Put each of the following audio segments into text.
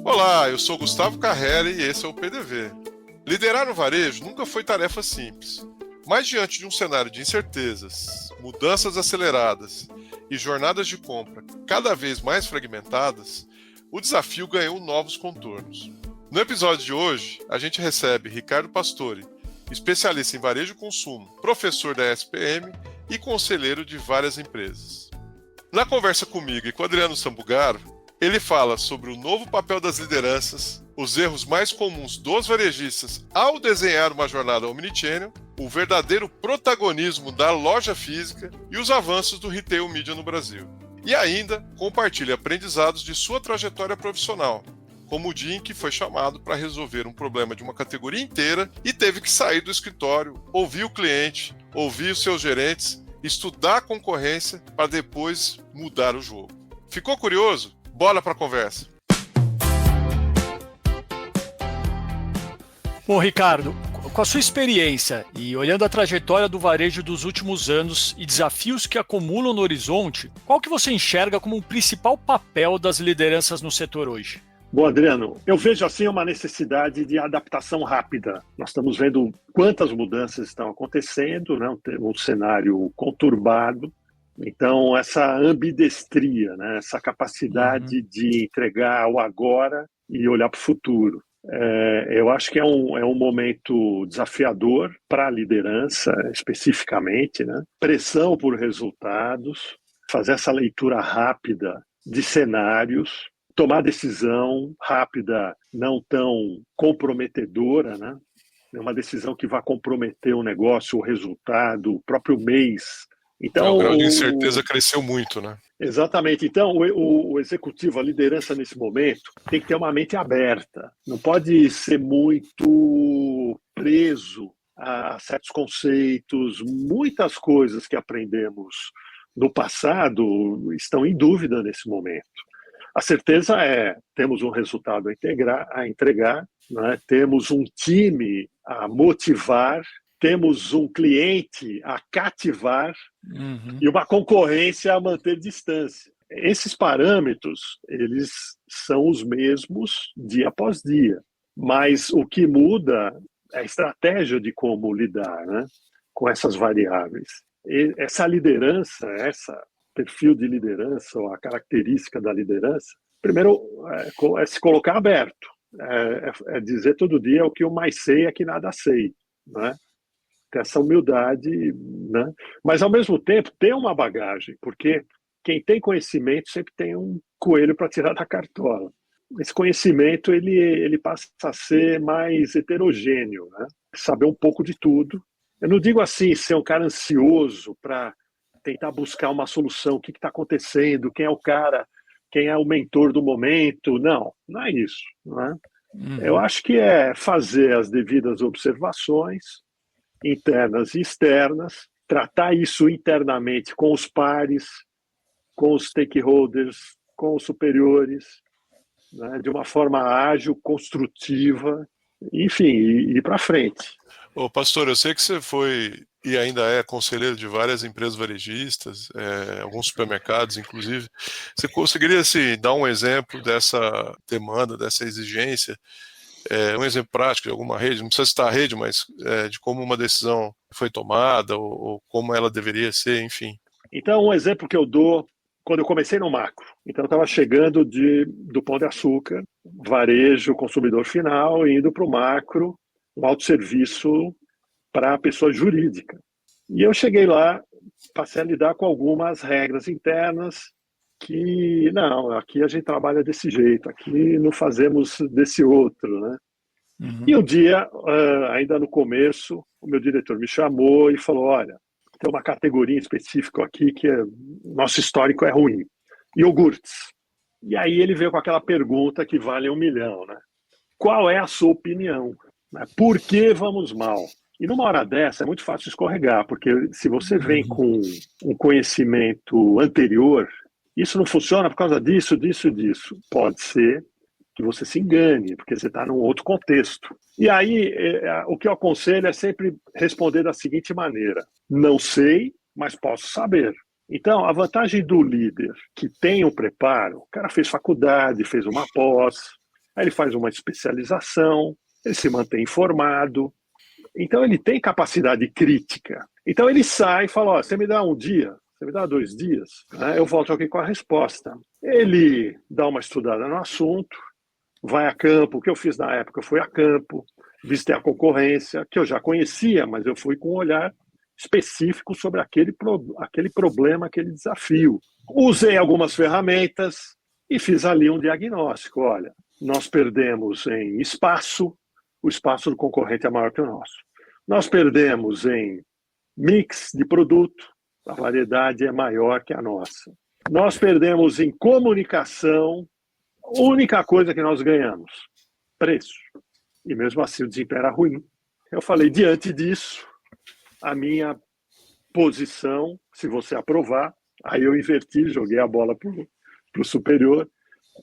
Olá, eu sou Gustavo Carrelli e esse é o PDV. Liderar no varejo nunca foi tarefa simples, mas diante de um cenário de incertezas, mudanças aceleradas e jornadas de compra cada vez mais fragmentadas, o desafio ganhou novos contornos. No episódio de hoje, a gente recebe Ricardo Pastore, especialista em varejo e consumo, professor da SPM e conselheiro de várias empresas. Na conversa comigo e com Adriano Sambugaro, ele fala sobre o novo papel das lideranças, os erros mais comuns dos varejistas ao desenhar uma jornada omnichannel, o verdadeiro protagonismo da loja física e os avanços do retail media no Brasil. E ainda compartilha aprendizados de sua trajetória profissional, como o dia em que foi chamado para resolver um problema de uma categoria inteira e teve que sair do escritório, ouvir o cliente, ouvir os seus gerentes, estudar a concorrência para depois mudar o jogo. Ficou curioso? Bora para a conversa. Bom, Ricardo, com a sua experiência e olhando a trajetória do varejo dos últimos anos e desafios que acumulam no horizonte, qual que você enxerga como o principal papel das lideranças no setor hoje? Bom, Adriano, eu vejo assim uma necessidade de adaptação rápida. Nós estamos vendo quantas mudanças estão acontecendo, né? Um cenário conturbado. Então, essa ambidestria, né? Essa capacidade de entregar o agora e olhar para o futuro. Eu acho que é um momento desafiador para a liderança, especificamente, né? Pressão por resultados, fazer essa leitura rápida de cenários, tomar decisão rápida, não tão comprometedora, né? Uma decisão que vai comprometer o negócio, o resultado, o próprio mês. Então, o grau de incerteza cresceu muito, né? Exatamente. Então, o executivo, a liderança nesse momento, tem que ter uma mente aberta. Não pode ser muito preso a certos conceitos. Muitas coisas que aprendemos no passado estão em dúvida nesse momento. A certeza temos um resultado a entregar, né? Temos um time a motivar, temos um cliente a cativar e uma concorrência a manter distância. Esses parâmetros, eles são os mesmos dia após dia, mas o que muda é a estratégia de como lidar, né, com essas variáveis. E essa liderança, perfil de liderança, ou a característica da liderança, primeiro é se colocar aberto, é dizer todo dia o que eu mais sei é que nada sei, né? Ter essa humildade, né? Mas ao mesmo tempo ter uma bagagem, porque quem tem conhecimento sempre tem um coelho para tirar da cartola. Esse conhecimento ele passa a ser mais heterogêneo, né? Saber um pouco de tudo. Eu não digo assim ser um cara ansioso para tentar buscar uma solução, o que está acontecendo, quem é o cara, quem é o mentor do momento. Não é isso, né? Eu acho que é fazer as devidas observações internas e externas, tratar isso internamente com os pares, com os stakeholders, com os superiores, né, de uma forma ágil, construtiva, enfim, ir para frente. Ô, pastor, eu sei que você foi e ainda é conselheiro de várias empresas varejistas, alguns supermercados, inclusive. Você conseguiria dar um exemplo dessa demanda, dessa exigência? Um exemplo prático de alguma rede, não precisa citar a rede, mas de como uma decisão foi tomada ou como ela deveria ser, enfim. Então, um exemplo que eu dou, quando eu comecei no macro. Então, eu estava chegando do Pão de Açúcar, varejo, consumidor final, e indo para o macro, um autosserviço para a pessoa jurídica. E eu cheguei lá, passei a lidar com algumas regras internas, que não, aqui a gente trabalha desse jeito, aqui não fazemos desse outro, né? E um dia, ainda no começo, o meu diretor me chamou e falou, olha, tem uma categoria específica aqui que nosso histórico é ruim, iogurtes. E aí ele veio com aquela pergunta que vale 1 milhão, né? Qual é a sua opinião? Por que vamos mal? E numa hora dessa é muito fácil escorregar, porque se você vem com um conhecimento anterior, isso não funciona por causa disso. Pode ser que você se engane, porque você está num outro contexto. E aí, o que eu aconselho é sempre responder da seguinte maneira: não sei, mas posso saber. Então, a vantagem do líder que tem um preparo, o cara fez faculdade, fez uma pós, aí ele faz uma especialização, ele se mantém informado, então ele tem capacidade crítica. Então ele sai e fala, você me dá um dia, você me dá 2 dias, né? Eu volto aqui com a resposta. Ele dá uma estudada no assunto, vai a campo, o que eu fiz na época, eu fui a campo, visitei a concorrência, que eu já conhecia, mas eu fui com um olhar específico sobre aquele problema, aquele desafio. Usei algumas ferramentas e fiz ali um diagnóstico. Olha, nós perdemos em espaço, o espaço do concorrente é maior que o nosso. Nós perdemos em mix de produto, a variedade é maior que a nossa. Nós perdemos em comunicação, a única coisa que nós ganhamos, preço. E mesmo assim o desempenho era ruim. Eu falei, diante disso, a minha posição, se você aprovar, aí eu inverti, joguei a bola para o superior,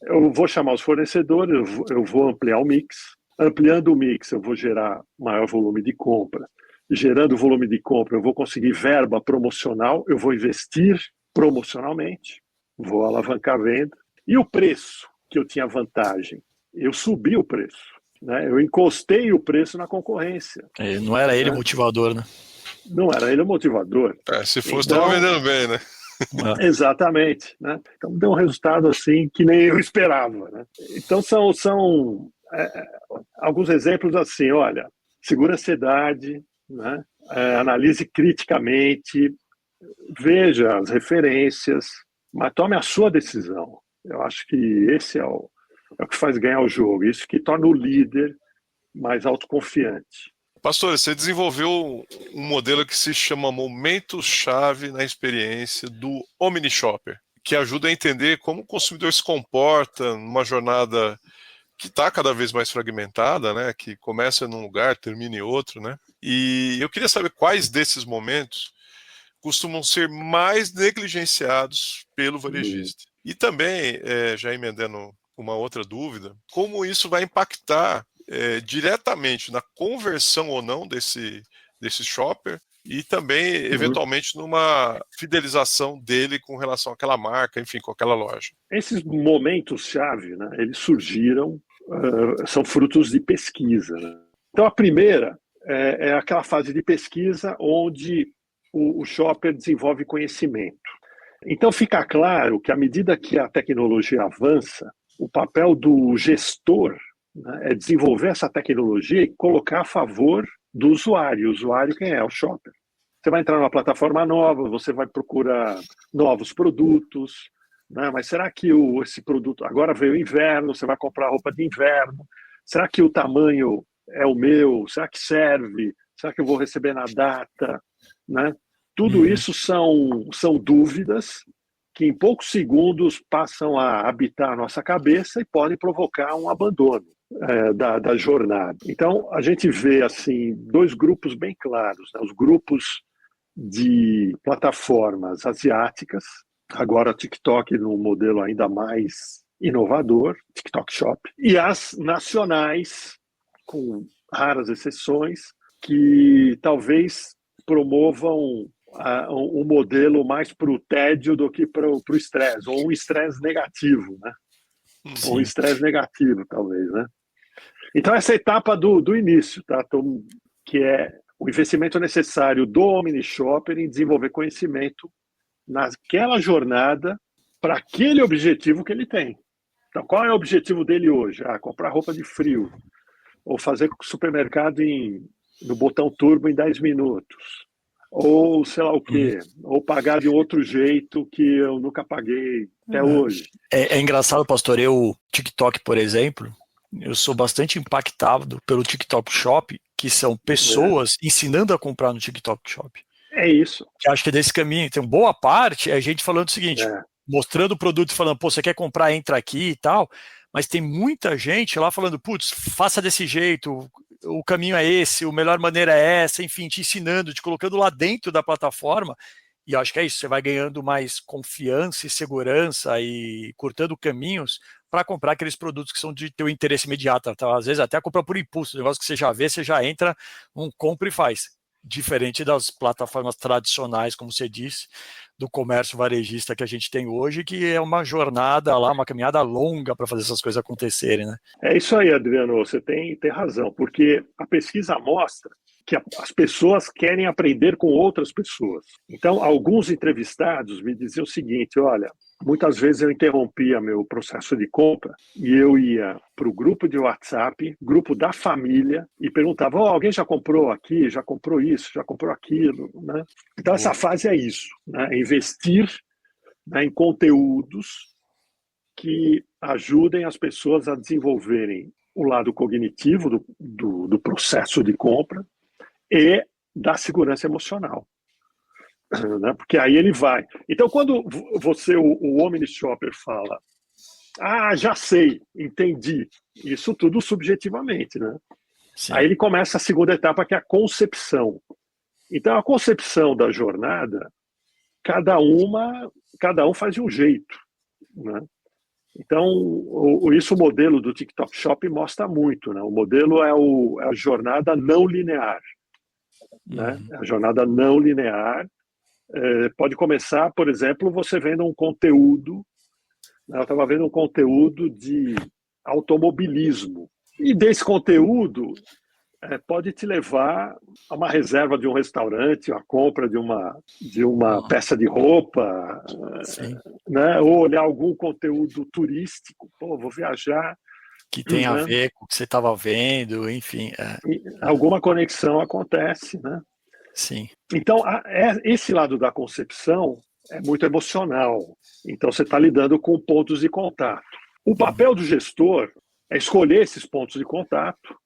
eu vou chamar os fornecedores, eu vou ampliar o mix. Ampliando o mix, eu vou gerar maior volume de compra. Gerando volume de compra, eu vou conseguir verba promocional, eu vou investir promocionalmente, vou alavancar a venda. E o preço, que eu tinha vantagem, eu subi o preço. Né? Eu encostei o preço na concorrência. Não era ele o motivador, né? Não era ele o motivador. Se fosse, estava vendendo bem, né? Exatamente. Né? Então deu um resultado assim que nem eu esperava. Né? Então são alguns exemplos assim, olha, segura a ansiedade, né? Analise criticamente, veja as referências, mas tome a sua decisão. Eu acho que esse é o que faz ganhar o jogo, isso que torna o líder mais autoconfiante. Pastor, você desenvolveu um modelo que se chama momento-chave na experiência do Omnishopper, que ajuda a entender como o consumidor se comporta numa jornada que está cada vez mais fragmentada, né? Que começa num lugar, termina em outro, né? E eu queria saber quais desses momentos costumam ser mais negligenciados pelo varejista. E também, já emendando uma outra dúvida, como isso vai impactar diretamente na conversão ou não desse shopper e também, eventualmente, numa fidelização dele com relação àquela marca, enfim, com aquela loja. Esses momentos-chave, né, eles surgiram, são frutos de pesquisa. Né? Então, a primeira é aquela fase de pesquisa onde o shopper desenvolve conhecimento. Então, fica claro que, à medida que a tecnologia avança, o papel do gestor, né, é desenvolver essa tecnologia e colocar a favor do usuário. O usuário quem é? O shopper. Você vai entrar numa plataforma nova, você vai procurar novos produtos, né? Mas será que esse produto... Agora veio o inverno, você vai comprar roupa de inverno. Será que o tamanho é o meu? Será que serve? Será que eu vou receber na data? Né? Tudo isso são dúvidas que em poucos segundos passam a habitar a nossa cabeça e podem provocar um abandono da jornada. Então, a gente vê assim 2 grupos bem claros, né? Os grupos de plataformas asiáticas, agora o TikTok num modelo ainda mais inovador, TikTok Shop, e as nacionais, com raras exceções, que talvez promovam um modelo mais para o tédio do que para o estresse, ou um estresse negativo, né? Sim. Ou um estresse negativo, talvez, né? Então, essa etapa do início, tá? Que é o investimento necessário do Omnishopper em desenvolver conhecimento naquela jornada para aquele objetivo que ele tem. Então, qual é o objetivo dele hoje? Comprar roupa de frio, ou fazer supermercado no botão turbo em 10 minutos, ou sei lá o quê, ou pagar de outro jeito que eu nunca paguei até hoje. É engraçado, pastor, TikTok, por exemplo, eu sou bastante impactado pelo TikTok Shop, que são pessoas ensinando a comprar no TikTok Shop. É isso. Que acho que é desse caminho. Tem boa parte, é a gente falando o seguinte, mostrando o produto e falando, você quer comprar, entra aqui e tal, mas tem muita gente lá falando, putz, faça desse jeito, o caminho é esse, a melhor maneira é essa, enfim, te ensinando, te colocando lá dentro da plataforma, e eu acho que é isso, você vai ganhando mais confiança e segurança e cortando caminhos para comprar aqueles produtos que são de teu interesse imediato, tá? Às vezes até comprar por impulso, o negócio que você já vê, você já entra, compra e faz. diferente das plataformas tradicionais, como você disse, do comércio varejista que a gente tem hoje, que é uma jornada lá, uma caminhada longa para fazer essas coisas acontecerem, né? É isso aí, Adriano, você tem razão, porque a pesquisa mostra que as pessoas querem aprender com outras pessoas. Então, alguns entrevistados me diziam o seguinte, olha, muitas vezes eu interrompia meu processo de compra e eu ia para o grupo de WhatsApp, grupo da família, e perguntava, alguém já comprou aqui, já comprou isso, já comprou aquilo, né? Então, essa fase é isso, né? Investir, né, em conteúdos que ajudem as pessoas a desenvolverem o lado cognitivo do processo de compra e da segurança emocional, né? Porque aí ele vai. Então, quando você, o Omni-Shopper, fala, já sei, entendi, isso tudo subjetivamente, né? Sim. Aí ele começa a segunda etapa, que é a concepção. Então, a concepção da jornada, cada um faz de um jeito, né? Então, isso o modelo do TikTok Shop mostra muito, né? O modelo é a jornada não linear, né? A jornada não linear pode começar, por exemplo, você vendo um conteúdo, né? Eu estava vendo um conteúdo de automobilismo, e desse conteúdo pode te levar a uma reserva de um restaurante, a compra de uma peça de roupa, né? Ou olhar algum conteúdo turístico, vou viajar. Que tem a ver com o que você estava vendo, enfim. Alguma conexão acontece, né? Sim. Então, esse lado da concepção é muito emocional. Então, você está lidando com pontos de contato. O papel do gestor é escolher esses pontos de contato.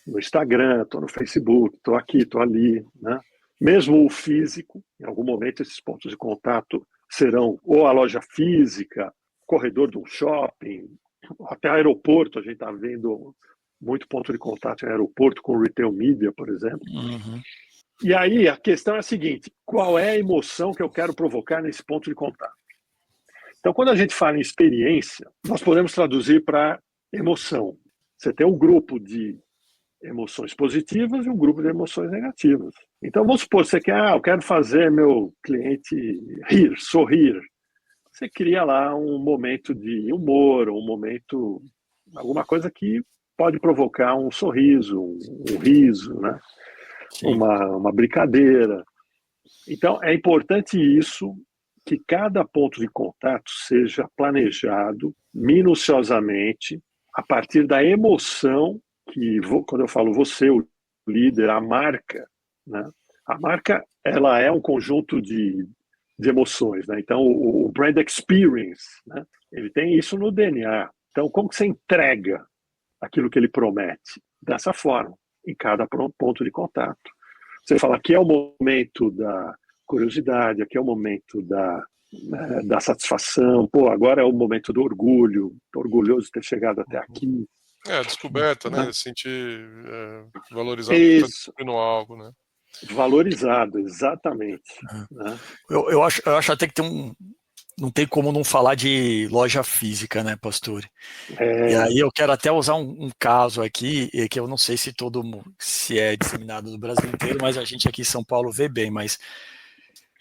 No Instagram, estou no Facebook, estou aqui, estou ali, né? Mesmo o físico, em algum momento esses pontos de contato serão ou a loja física, corredor de um shopping, até aeroporto. A gente está vendo muito ponto de contato em aeroporto com retail media, por exemplo. Uhum. E aí a questão é a seguinte, qual é a emoção que eu quero provocar nesse ponto de contato? Então, quando a gente fala em experiência, nós podemos traduzir para emoção. Você tem um grupo de emoções positivas e um grupo de emoções negativas. Então, vamos supor, você quer, eu quero fazer meu cliente rir, sorrir. Você cria lá um momento de humor, um momento, alguma coisa que pode provocar um sorriso, um riso, né? Uma brincadeira. Então, é importante isso, que cada ponto de contato seja planejado minuciosamente a partir da emoção que, quando eu falo você, o líder, a marca, né? A marca, ela é um conjunto de emoções, né? Então, o brand experience, né? Ele tem isso no DNA. Então, como que você entrega aquilo que ele promete? Dessa forma, em cada ponto de contato. Você fala, aqui é o momento da curiosidade, aqui é o momento da satisfação, agora é o momento do orgulho, estou orgulhoso de ter chegado até aqui. Descoberta, né? Sentir valorizado por estar descobrindo algo, né? Valorizado, exatamente. Né? Eu acho até que não tem como não falar de loja física, né, Pastore? E aí eu quero até usar um caso aqui, que eu não sei se é disseminado no Brasil inteiro, mas a gente aqui em São Paulo vê bem, mas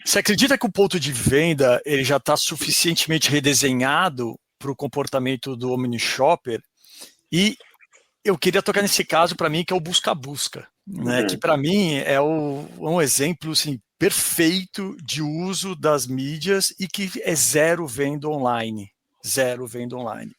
você acredita que o ponto de venda ele já está suficientemente redesenhado para o comportamento do Omni-Shopper? E eu queria tocar nesse caso, para mim, que é o busca-busca, né? Que para mim é um exemplo assim, perfeito de uso das mídias e que é zero venda online.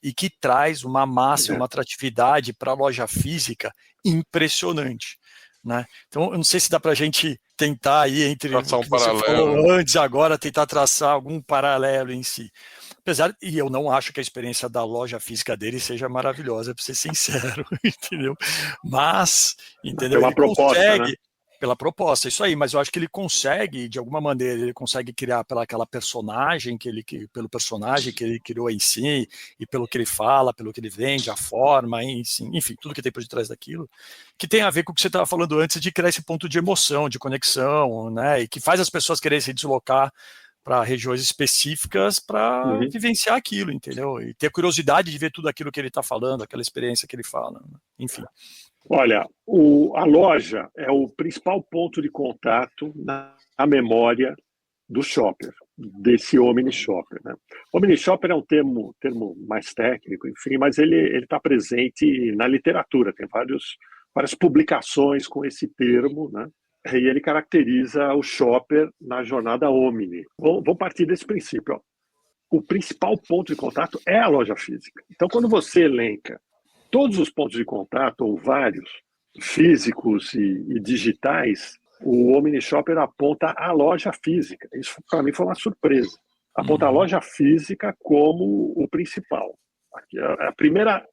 E que traz uma massa, uma atratividade para a loja física impressionante. Né? Então, eu não sei se dá para a gente tentar aí, entre traçar o que você falou antes e agora, tentar traçar algum paralelo em si. Apesar, e eu não acho que a experiência da loja física dele seja maravilhosa, para ser sincero, entendeu? Mas, entendeu? Pela proposta, né? Pela proposta, isso aí, mas eu acho que ele consegue, de alguma maneira, ele consegue criar pelo personagem que ele criou em si, e pelo que ele fala, pelo que ele vende, a forma, enfim, tudo que tem por detrás daquilo, que tem a ver com o que você estava falando antes, de criar esse ponto de emoção, de conexão, né? E que faz as pessoas quererem se deslocar para regiões específicas para vivenciar aquilo, entendeu? E ter curiosidade de ver tudo aquilo que ele está falando, aquela experiência que ele fala, né? Enfim. Olha, a loja é o principal ponto de contato na memória do shopper, desse omni-shopper, né? Omni-shopper é um termo mais técnico, enfim, mas ele está presente na literatura, tem várias publicações com esse termo, né? E ele caracteriza o shopper na jornada omni. Vou partir desse princípio. Ó. O principal ponto de contato é a loja física. Então, quando você elenca todos os pontos de contato, ou vários, físicos e digitais, o omni-shopper aponta a loja física. Isso, para mim, foi uma surpresa. Aponta a loja física como o principal. A primeira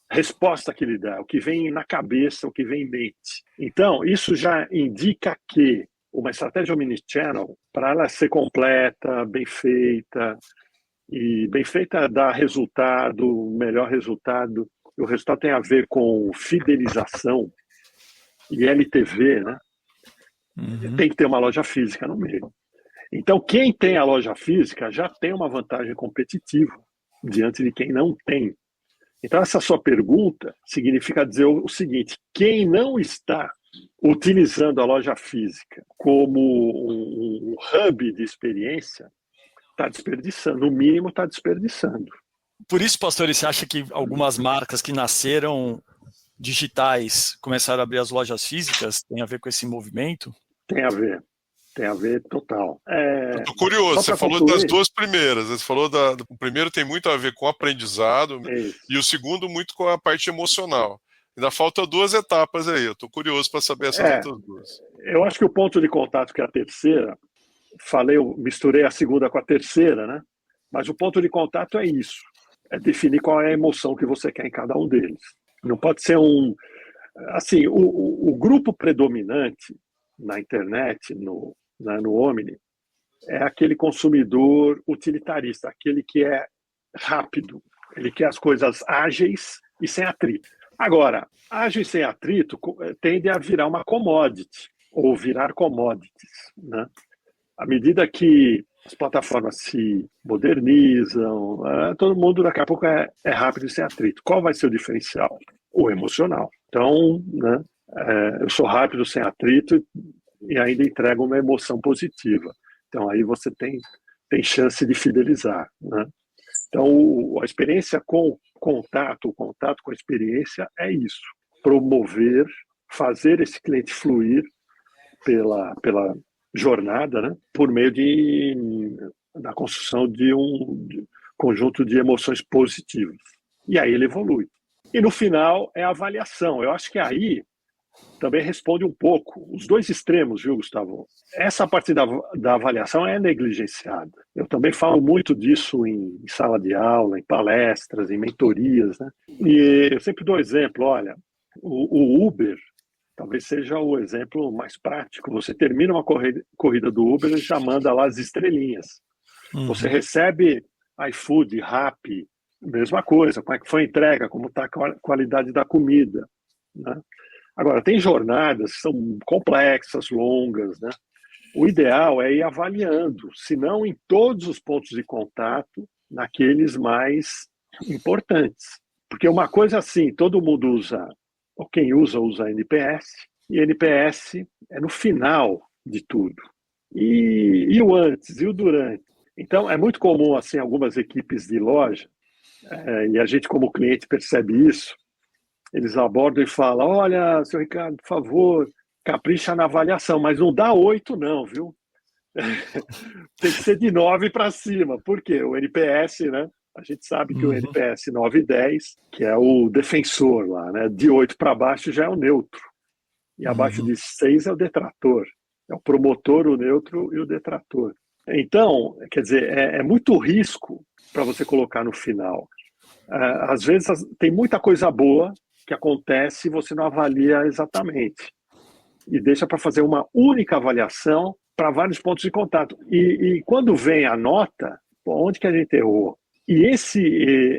resposta que ele dá, o que vem na cabeça, o que vem em mente. Então, isso já indica que uma estratégia omnichannel, para ela ser completa, bem feita, e bem feita dá resultado, melhor resultado. O resultado tem a ver com fidelização e LTV, né? Tem que ter uma loja física no meio. Então, quem tem a loja física já tem uma vantagem competitiva diante de quem não tem. Então, essa sua pergunta significa dizer o seguinte: quem não está utilizando a loja física como um hub de experiência está desperdiçando, no mínimo está desperdiçando. Por isso, pastor, você acha que algumas marcas que nasceram digitais começaram a abrir as lojas físicas? Tem a ver com esse movimento? Tem a ver total. Eu tô curioso, você falou das duas primeiras. Você falou o primeiro tem muito a ver com aprendizado e o segundo muito com a parte emocional. Ainda faltam duas etapas aí, eu tô curioso para saber essas outras duas. Eu acho que o ponto de contato, que é a terceira, eu misturei a segunda com a terceira, né? Mas o ponto de contato é isso, é definir qual é a emoção que você quer em cada um deles. Não pode ser assim, o grupo predominante na internet, no Omni, é aquele consumidor utilitarista, aquele que é rápido, ele quer as coisas ágeis e sem atrito. Agora, ágil e sem atrito tende a virar uma commodity, ou virar commodities, né? À medida que as plataformas se modernizam, todo mundo daqui a pouco é rápido e sem atrito. Qual vai ser o diferencial? O emocional. Então, né, eu sou rápido, sem atrito e ainda entrego uma emoção positiva. Então, aí você tem chance de fidelizar, né? Então, a experiência com contato, o contato com a experiência é isso. Promover, fazer esse cliente fluir pela jornada, né, por meio da construção de um conjunto de emoções positivas. E aí ele evolui. E no final é a avaliação. Eu acho que aí também responde um pouco os dois extremos, viu, Gustavo? Essa parte da avaliação é negligenciada. Eu também falo muito disso em sala de aula, em palestras, em mentorias, né? E eu sempre dou exemplo, olha, o Uber talvez seja o exemplo mais prático. Você termina uma corrida do Uber e já manda lá as estrelinhas. Você recebe iFood, Rappi, mesma coisa. Como é que foi a entrega, como está a qualidade da comida, né? Agora, tem jornadas que são complexas, longas, né? O ideal é ir avaliando, se não em todos os pontos de contato, naqueles mais importantes. Porque uma coisa assim, todo mundo usa, ou quem usa NPS, e NPS é no final de tudo. E o antes, e o durante. Então, é muito comum, assim, algumas equipes de loja, e a gente como cliente percebe isso, eles abordam e falam: olha, seu Ricardo, por favor, capricha na avaliação, mas não dá 8 não, viu? Tem que ser de 9 para cima. Por quê? O NPS, né? A gente sabe que o NPS 9 e 10, que é o defensor lá, né? De 8 para baixo já é o neutro. E abaixo de 6 é o detrator. É o promotor, o neutro e o detrator. Então, quer dizer, é muito risco para você colocar no final. Às vezes tem muita coisa boa que acontece e você não avalia exatamente. E deixa para fazer uma única avaliação para vários pontos de contato. E quando vem a nota, onde que a gente errou? E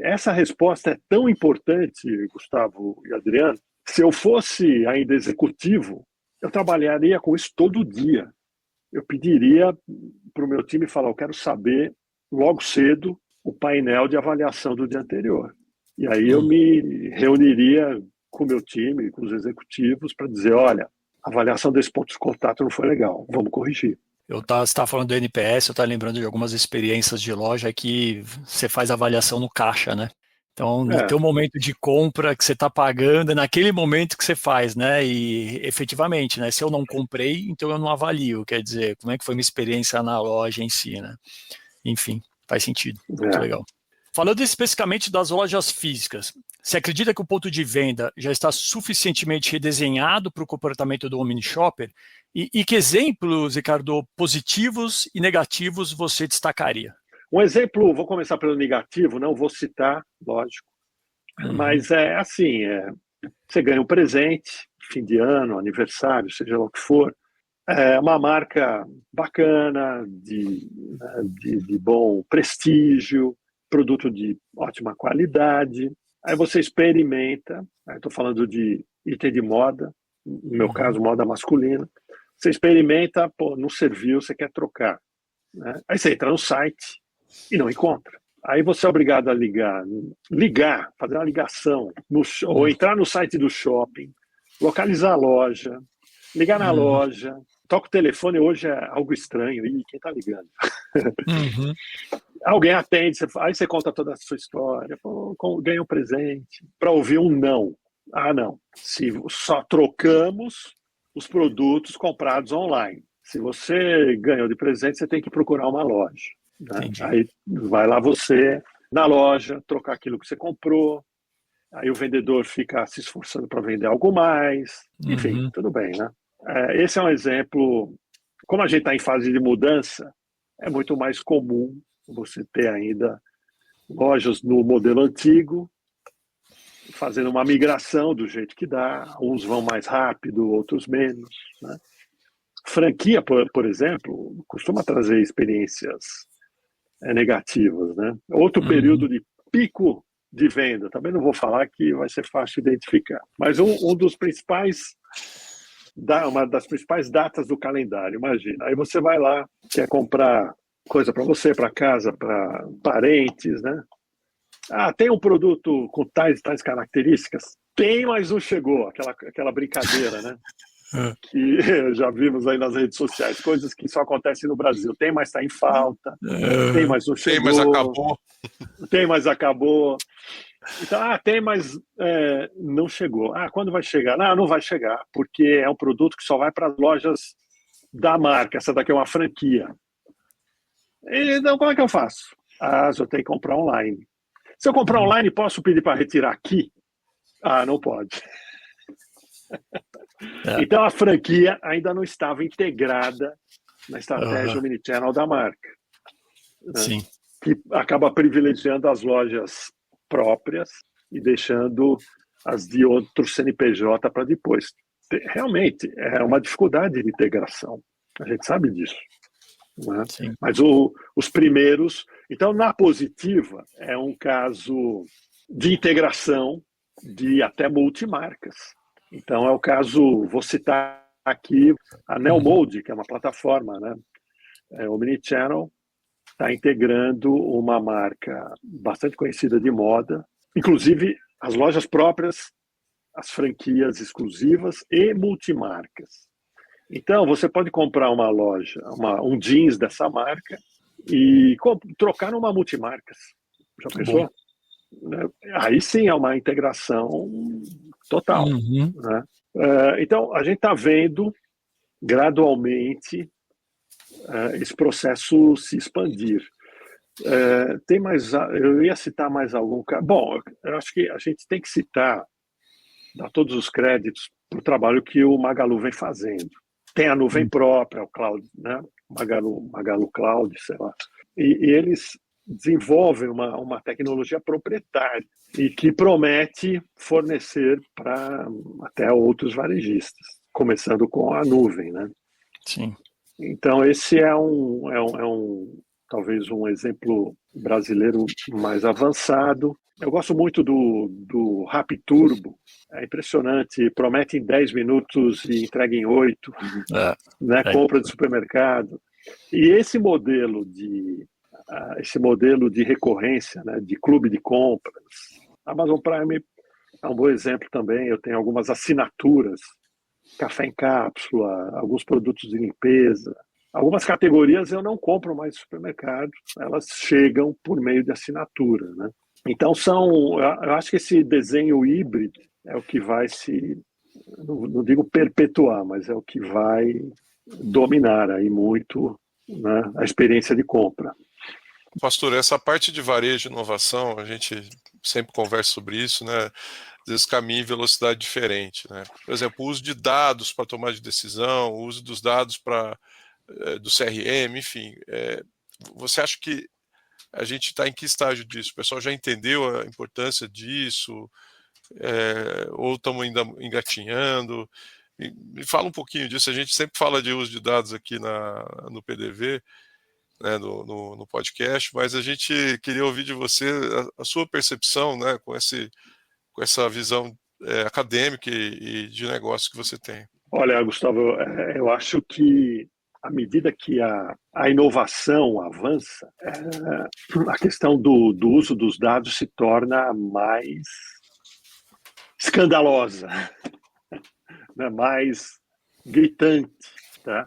essa resposta é tão importante, Gustavo e Adriano. Se eu fosse ainda executivo, eu trabalharia com isso todo dia. Eu pediria para o meu time falar: eu quero saber logo cedo o painel de avaliação do dia anterior. E aí eu me reuniria com o meu time, com os executivos, para dizer, olha, a avaliação desse ponto de contato não foi legal, vamos corrigir. Você estava falando do NPS, eu estava lembrando de algumas experiências de loja que você faz avaliação no caixa, né? Então, no teu momento de compra que você está pagando, é naquele momento que você faz, né? E efetivamente, né? Se eu não comprei, então eu não avalio. Quer dizer, como é que foi minha experiência na loja em si, né? Enfim, faz sentido. Muito legal. Falando especificamente das lojas físicas, você acredita que o ponto de venda já está suficientemente redesenhado para o comportamento do omni-shopper? E que exemplos, Ricardo, positivos e negativos você destacaria? Um exemplo, vou começar pelo negativo, não vou citar, lógico, mas é assim, você ganha um presente, fim de ano, aniversário, seja lá o que for, é uma marca bacana, de bom prestígio, produto de ótima qualidade, aí você experimenta, estou falando de item de moda, no meu caso, moda masculina, você experimenta, não serviu, você quer trocar, né? Aí você entra no site e não encontra. Aí você é obrigado a ligar, fazer uma ligação, ou entrar no site do shopping, localizar a loja, ligar na loja, toca o telefone, hoje é algo estranho, e quem está ligando? Alguém atende, aí você conta toda a sua história, ganha um presente, para ouvir um não. Ah, não, se só trocamos os produtos comprados online. Se você ganhou de presente, você tem que procurar uma loja. Né? Aí vai lá você, na loja, trocar aquilo que você comprou, aí o vendedor fica se esforçando para vender algo mais, enfim, tudo bem, né? Esse é um exemplo, como a gente está em fase de mudança, é muito mais comum você ter ainda lojas no modelo antigo, fazendo uma migração do jeito que dá, uns vão mais rápido, outros menos, né? Franquia, por exemplo, costuma trazer experiências negativas, né? Outro período de pico de venda, também não vou falar que vai ser fácil identificar, mas uma das principais datas do calendário, imagina, aí você vai lá, quer comprar coisa para você, para casa, para parentes, né? Tem um produto com tais características? Tem, mas não chegou, aquela brincadeira, né? Que já vimos aí nas redes sociais, coisas que só acontecem no Brasil. Tem, mas está em falta. Tem, mas não chegou. Tem, mas acabou. Tem, mas acabou. Então, tem, mas não chegou. Quando vai chegar? Não vai chegar, porque é um produto que só vai para as lojas da marca. Essa daqui é uma franquia. Então, como é que eu faço? Eu tenho que comprar online. Se eu comprar online, posso pedir para retirar aqui? Não pode. Então a franquia ainda não estava integrada na estratégia omnichannel da marca, né? Sim. Que acaba privilegiando as lojas próprias e deixando as de outro CNPJ para depois. Realmente é uma dificuldade de integração, a gente sabe disso, né? Mas os primeiros, então na positiva é um caso de integração de até multimarcas. Então é o caso, vou citar aqui a Neomode, que é uma plataforma, né? Omnichannel, está integrando uma marca bastante conhecida de moda, inclusive as lojas próprias, as franquias exclusivas e multimarcas. Então você pode comprar uma loja, um jeans dessa marca e trocar numa multimarcas. Já pensou? Aí sim é uma integração total, né? Então a gente está vendo gradualmente esse processo se expandir. Tem mais, eu ia citar mais algum caso. Bom, eu acho que a gente tem que citar, dar todos os créditos para o trabalho que o Magalu vem fazendo. Tem a nuvem própria, o cloud, né? Magalu Cloud, sei lá. E eles desenvolvem uma tecnologia proprietária e que promete fornecer para até outros varejistas, começando com a nuvem, né? Sim. Então esse é talvez um exemplo brasileiro mais avançado. Eu gosto muito do Rap Turbo. É impressionante, promete em 10 minutos e entrega em 8, né? Compra de supermercado. E esse modelo de recorrência, né, de clube de compras, Amazon Prime É um bom exemplo também. Eu tenho algumas assinaturas, café em cápsula, alguns produtos de limpeza. Algumas categorias eu não compro mais no supermercado, elas chegam por meio de assinatura, né? Então eu acho que esse desenho híbrido é o que vai não digo perpetuar, mas é o que vai dominar aí muito, né, a experiência de compra. Pastor, essa parte de varejo e inovação, a gente sempre conversa sobre isso, né? Às vezes caminha em velocidade diferente, né? Por exemplo, o uso de dados para tomar de decisão, o uso dos dados do CRM, enfim. Você acha que a gente está em que estágio disso? O pessoal já entendeu a importância disso? Ou estamos ainda engatinhando? Me fala um pouquinho disso. A gente sempre fala de uso de dados aqui no PDV, né, no podcast, mas a gente queria ouvir de você a sua percepção, né, com essa visão acadêmica e de negócio que você tem. Olha, Gustavo, eu acho que à medida que a inovação avança, a questão do uso dos dados se torna mais escandalosa, né? Mais gritante. Tá?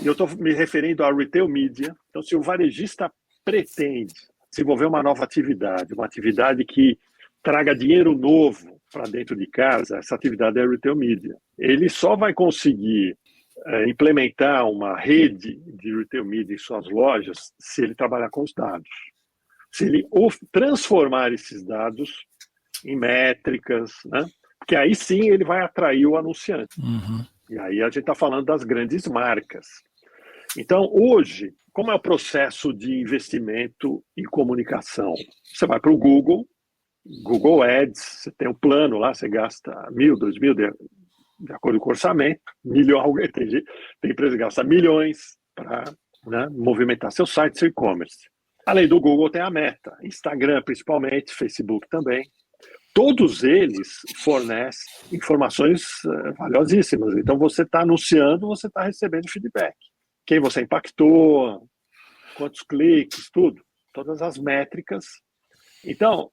E eu estou me referindo à retail media. Então, se o varejista pretende desenvolver uma nova atividade, uma atividade que traga dinheiro novo para dentro de casa, essa atividade é retail media. Ele só vai conseguir implementar uma rede de retail media em suas lojas se ele trabalhar com os dados. Se ele transformar esses dados em métricas, né? Que aí sim ele vai atrair o anunciante. Uhum. E aí a gente está falando das grandes marcas. Então, hoje, como é o processo de investimento em comunicação? Você vai para o Google Ads, você tem um plano lá, você gasta 1.000, 2.000, de acordo com o orçamento, tem empresa que gasta milhões para, né, movimentar seu site, seu e-commerce. Além do Google, tem a Meta, Instagram principalmente, Facebook também. Todos eles fornecem informações valiosíssimas. Então, você está anunciando, você está recebendo feedback. Quem você impactou, quantos cliques, tudo. Todas as métricas. Então,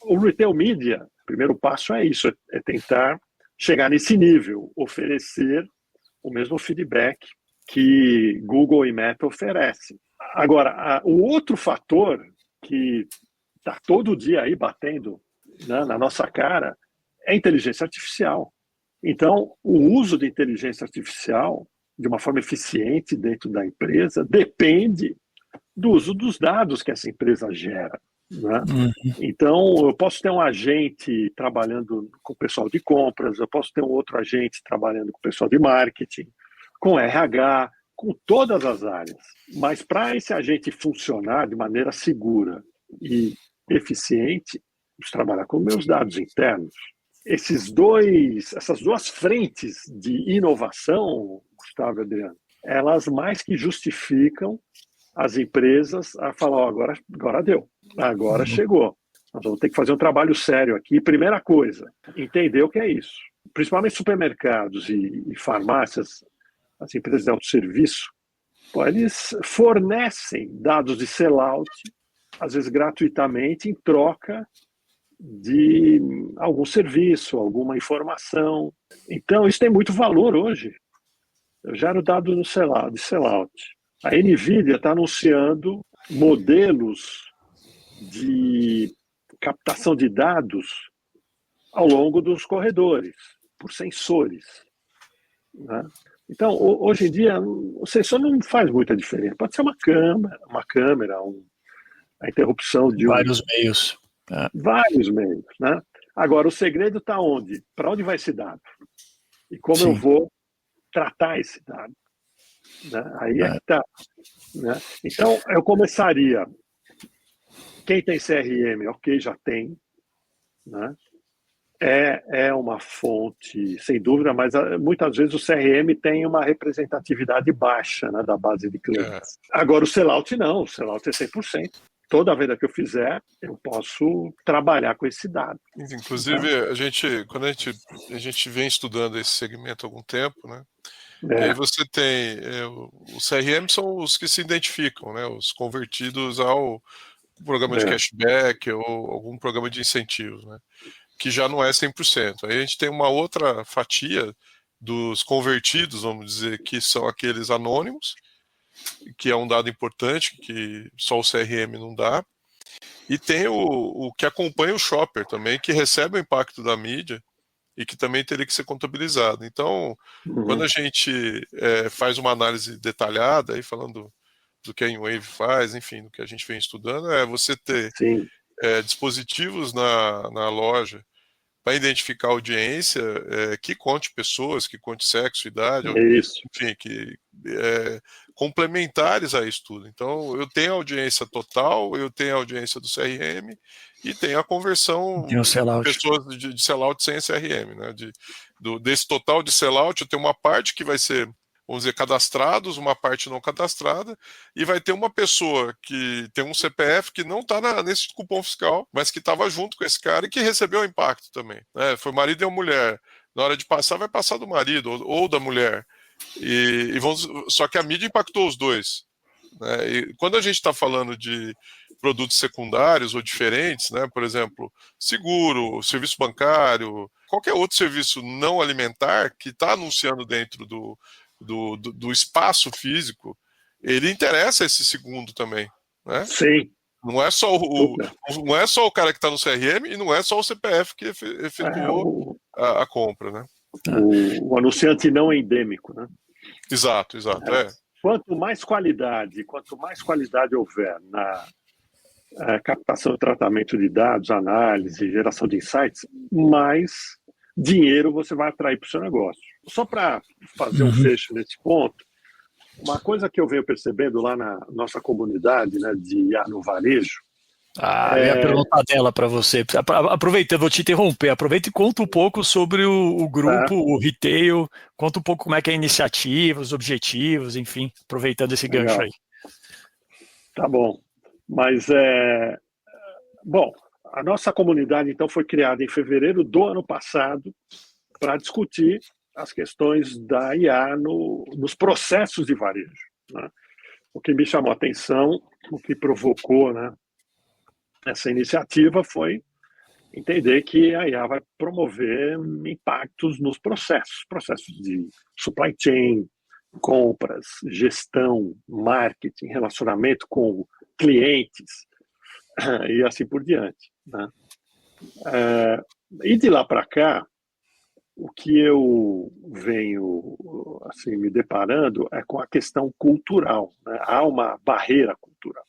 o retail media, o primeiro passo é isso, é tentar chegar nesse nível, oferecer o mesmo feedback que Google e Meta oferecem. Agora, o outro fator que está todo dia aí batendo, né, na nossa cara é a inteligência artificial. Então, o uso de inteligência artificial de uma forma eficiente dentro da empresa depende do uso dos dados que essa empresa gera. Né? Uhum. Então, eu posso ter um agente trabalhando com o pessoal de compras, eu posso ter um outro agente trabalhando com o pessoal de marketing, com RH, com todas as áreas. Mas para esse agente funcionar de maneira segura e eficiente, preciso trabalhar com meus dados internos. Essas duas frentes de inovação, Gustavo e Adriano, elas mais que justificam as empresas a falar, agora deu, agora chegou. Nós vamos ter que fazer um trabalho sério aqui. Primeira coisa, entender o que é isso. Principalmente supermercados e farmácias, as empresas de autosserviço, eles fornecem dados de sellout, às vezes gratuitamente, em troca de algum serviço, alguma informação. Então, isso tem muito valor hoje. Eu gero dado de sellout. A NVIDIA está anunciando modelos de captação de dados ao longo dos corredores, por sensores. Né? Então, hoje em dia, o sensor não faz muita diferença. Pode ser uma câmera, a interrupção de vários meios. Vários meios. Né? Agora, o segredo está onde? Para onde vai esse dado? E como eu vou tratar esse dado? Né? Aí é que está. Né? Então, eu começaria. Quem tem CRM, ok, já tem. Né? É uma fonte, sem dúvida, mas muitas vezes o CRM tem uma representatividade baixa, né, da base de clientes. Agora, o sellout não, o sellout é 100%. Toda venda que eu fizer, eu posso trabalhar com esse dado. Inclusive, quando a gente vem estudando esse segmento há algum tempo, né? E aí você tem o CRM são os que se identificam, né? Os convertidos ao programa de cashback ou algum programa de incentivos, né? que já não é 100%. Aí a gente tem uma outra fatia dos convertidos, vamos dizer, que são aqueles anônimos, que é um dado importante, que só o CRM não dá. E tem o que acompanha o shopper também, que recebe o impacto da mídia e que também teria que ser contabilizado. Então, quando a gente faz uma análise detalhada, aí falando do que a InWave faz, enfim, do que a gente vem estudando, é você ter dispositivos na loja para identificar audiência que conte pessoas, que conte sexo, idade, enfim, que complementares a isso tudo. Então, eu tenho a audiência total, eu tenho a audiência do CRM e tenho a conversão de pessoas de sellout sem CRM. Né? Desse total de sellout, eu tenho uma parte que vai ser, vamos dizer, cadastrados, uma parte não cadastrada, e vai ter uma pessoa que tem um CPF que não está nesse cupom fiscal, mas que estava junto com esse cara e que recebeu o impacto também. Né? Foi marido e uma mulher. Na hora de passar, vai passar do marido ou da mulher. Só que a mídia impactou os dois. Né? E quando a gente está falando de produtos secundários ou diferentes, né? Por exemplo, seguro, serviço bancário, qualquer outro serviço não alimentar que está anunciando dentro do espaço físico, ele interessa esse segundo também, né? Sim. Não é só o cara que está no CRM e não é só o CPF que efetuou a compra, né? O anunciante não endêmico, né? Exato. Quanto mais qualidade houver na captação e tratamento de dados, análise, geração de insights, mais dinheiro você vai atrair para o seu negócio. Só para fazer um fecho nesse ponto, uma coisa que eu venho percebendo lá na nossa comunidade, né, de IA no varejo. Eu ia perguntar dela para você. Aproveita, vou te interromper. Aproveita e conta um pouco sobre o grupo, o retail. Conta um pouco como é que é a iniciativa, os objetivos, enfim, aproveitando esse gancho aí. Tá bom. Mas, bom, a nossa comunidade, então, foi criada em fevereiro do ano passado para discutir as questões da IA nos processos de varejo. Né? O que me chamou a atenção, o que provocou, né, essa iniciativa foi entender que a IA vai promover impactos nos processos de supply chain, compras, gestão, marketing, relacionamento com clientes e assim por diante. Né? E de lá para cá, o que eu venho assim, me deparando é com a questão cultural. Né? Há uma barreira cultural.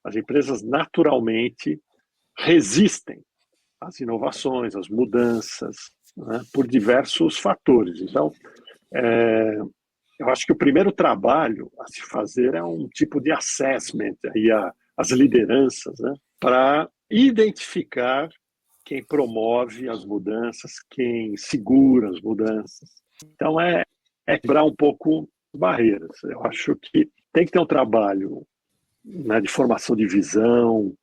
As empresas naturalmente resistem às inovações, às mudanças, né, por diversos fatores. Então, eu acho que o primeiro trabalho a se fazer é um tipo de assessment aí às lideranças, né, para identificar quem promove as mudanças, quem segura as mudanças. Então, é quebrar um pouco barreiras. Eu acho que tem que ter um trabalho, né, de formação de visão,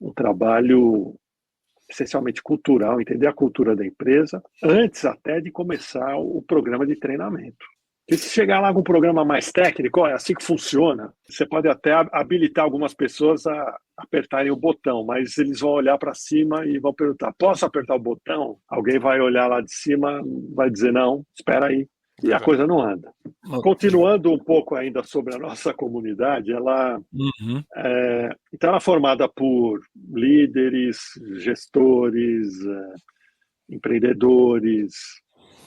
um trabalho essencialmente cultural, entender a cultura da empresa, antes até de começar o programa de treinamento. E se chegar lá com um programa mais técnico, é assim que funciona, você pode até habilitar algumas pessoas a apertarem o botão, mas eles vão olhar para cima e vão perguntar, posso apertar o botão? Alguém vai olhar lá de cima, vai dizer, não, espera aí. E a coisa não anda. Continuando um pouco ainda sobre a nossa comunidade, então ela é formada por líderes, gestores, empreendedores,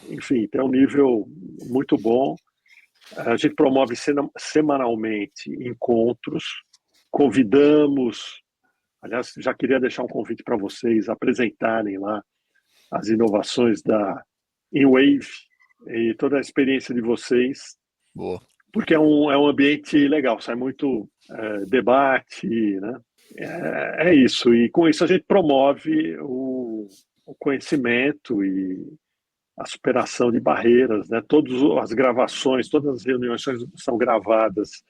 enfim, tem um nível muito bom. A gente promove semanalmente encontros, convidamos, aliás, já queria deixar um convite para vocês apresentarem lá as inovações da InWave, e toda a experiência de vocês. Boa. Porque é um ambiente legal, sai muito debate, né? É isso, e com isso a gente promove o conhecimento e a superação de barreiras, né? Todas as gravações, todas as reuniões são gravadas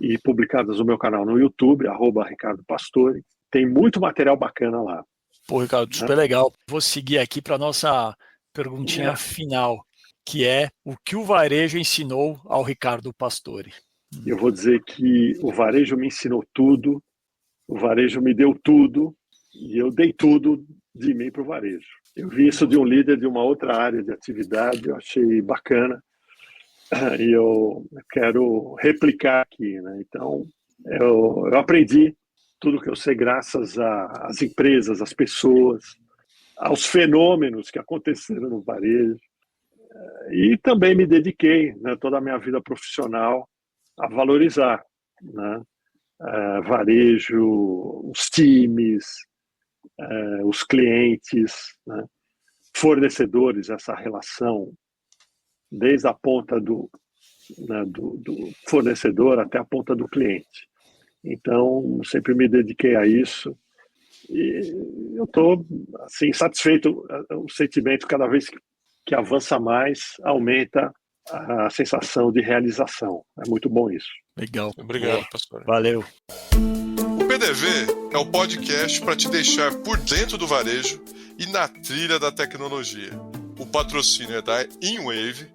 e publicadas no meu canal no YouTube, @Ricardo Pastore. Tem muito material bacana lá. Pô, Ricardo, super legal. Vou seguir aqui para a nossa perguntinha final, que é o que o varejo ensinou ao Ricardo Pastore. Eu vou dizer que o varejo me ensinou tudo, o varejo me deu tudo, e eu dei tudo de mim para o varejo. Eu vi isso de um líder de uma outra área de atividade, eu achei bacana e eu quero replicar aqui, né? Então, eu aprendi tudo que eu sei graças às empresas, às pessoas, aos fenômenos que aconteceram no varejo. E também me dediquei, né, toda a minha vida profissional a valorizar, né, varejo, os times, os clientes, né, fornecedores, essa relação desde a ponta do fornecedor até a ponta do cliente. Então, sempre me dediquei a isso e eu estou assim, satisfeito. O sentimento, cada vez que avança mais, aumenta a sensação de realização. É muito bom isso. Legal. Obrigado, pastor. Valeu. O PDV é o podcast para te deixar por dentro do varejo e na trilha da tecnologia. O patrocínio é da InWave,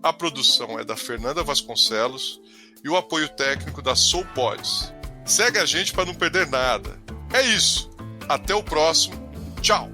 a produção é da Fernanda Vasconcelos e o apoio técnico da SoulPods. Segue a gente para não perder nada. É isso. Até o próximo. Tchau.